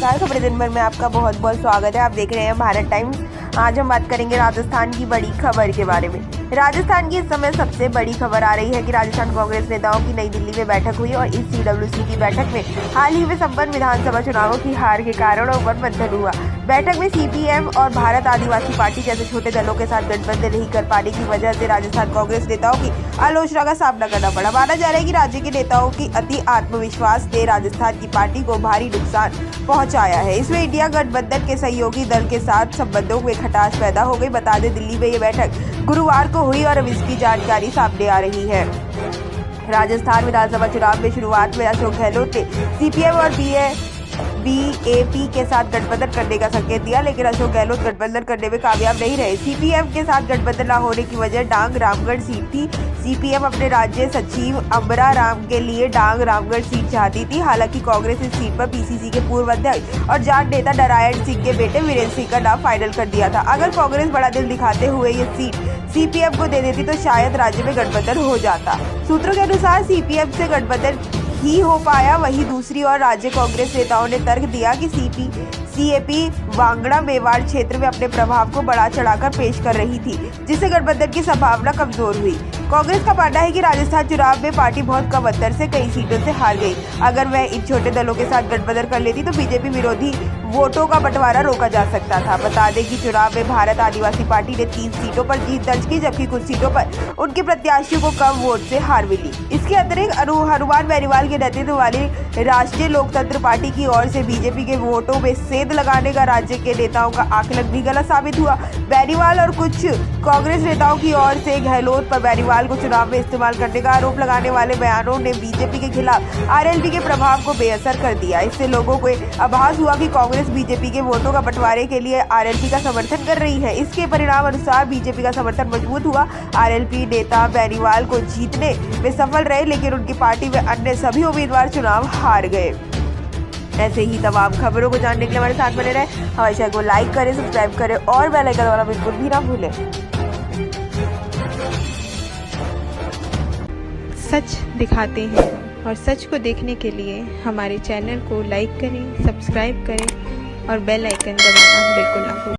नमस्कार, खबरें दिन भर में आपका बहुत बहुत स्वागत है। आप देख रहे हैं भारत टाइम्स। आज हम बात करेंगे राजस्थान की बड़ी खबर के बारे में। राजस्थान की इस समय सबसे बड़ी खबर आ रही है कि राजस्थान कांग्रेस नेताओं की नई दिल्ली में बैठक हुई और इस CWC की बैठक में हाल ही में संपन्न विधानसभा चुनावों की हार के कारण और मंथन हुआ। बैठक में CPM और भारत आदिवासी पार्टी जैसे छोटे दलों के साथ गठबंधन नहीं कर पाने की वजह से राजस्थान कांग्रेस नेताओं की आलोचना का सामना करना पड़ा। माना जा रहा है कि राज्य के नेताओं की अति आत्मविश्वास ने राजस्थान की पार्टी को भारी नुकसान पहुंचाया है। इसमें इंडिया गठबंधन के सहयोगी दल के साथ संबंधों में खटास पैदा हो गई। बता दें, दिल्ली में ये बैठक गुरुवार को हुई और अब इसकी जानकारी सामने आ रही है। राजस्थान विधानसभा चुनाव में शुरुआत में अशोक गहलोत ने CPM और BAP के साथ गठबंधन करने का संकेत दिया, लेकिन अशोक गहलोत गठबंधन करने में कामयाब नहीं रहे। CPM के साथ गठबंधन न होने की वजह डांग रामगढ़ सीट थी। CPM अपने राज्य सचिव अम्बरा राम के लिए डांग रामगढ़ सीट चाहती थी। हालांकि कांग्रेस इस सीट पर PCC के पूर्व अध्यक्ष और जाट नेता नारायण सिंह के बेटे वीरेंद्र सिंह का नाम फाइनल कर दिया था। अगर कांग्रेस बड़ा दिल दिखाते हुए ये सीट CPM को दे देती तो शायद राज्य में गठबंधन हो जाता। सूत्रों के अनुसार CPM से गठबंधन ही हो पाया। वहीं दूसरी ओर राज्य कांग्रेस नेताओं ने तर्क दिया कि CAP वांगड़ा मेवाड़ क्षेत्र में अपने प्रभाव को बढ़ा चढ़ाकर पेश कर रही थी, जिससे गठबंधन की संभावना कमजोर हुई। कांग्रेस का मानना है कि राजस्थान चुनाव में पार्टी बहुत कम अंतर से कई सीटों से हार गई। अगर वह इन छोटे दलों के साथ गठबंधन कर लेती तो BJP विरोधी वोटों का बंटवारा रोका जा सकता था। बता दें कि चुनाव में भारत आदिवासी पार्टी ने 3 सीटों पर जीत दर्ज की, जबकि कुछ सीटों पर उनके प्रत्याशियों को कम वोट से हार मिली। इसके अतिरिक्त हनुमान बेनीवाल के नेतृत्व वाली राष्ट्रीय लोकतंत्र पार्टी की ओर से BJP के वोटों में सेंध लगाने का राज्य के नेताओं का आकलन भी गलत साबित हुआ। बेनीवाल और कुछ कांग्रेस नेताओं की ओर से गहलोत पर बेनीवाल को चुनाव में इस्तेमाल करने का आरोप लगाने वाले बयानों ने BJP के खिलाफ RLP के प्रभाव को बेअसर कर दिया। इससे लोगों को आभास हुआ कि कांग्रेस BJP के वोटों का बंटवारे के लिए RLP का समर्थन कर रही है। इसके परिणाम अनुसार BJP का समर्थन मजबूत हुआ। RLP नेता बेनीवाल को जीतने में सफल रहे, लेकिन उनकी पार्टी में अन्य सभी उम्मीदवार चुनाव हार गए। ऐसे ही तमाम खबरों को जानने के लिए हमारे साथ बने रहे। हमारे चैनल को लाइक करें, सब्सक्राइब करें और बेल आइकन दबाना बिल्कुल भी ना भूलें। सच दिखाते हैं और सच को देखने के लिए हमारे चैनल को लाइक करें, सब्सक्राइब करें और बेल आइकन दबाना बिल्कुल ना भूलें।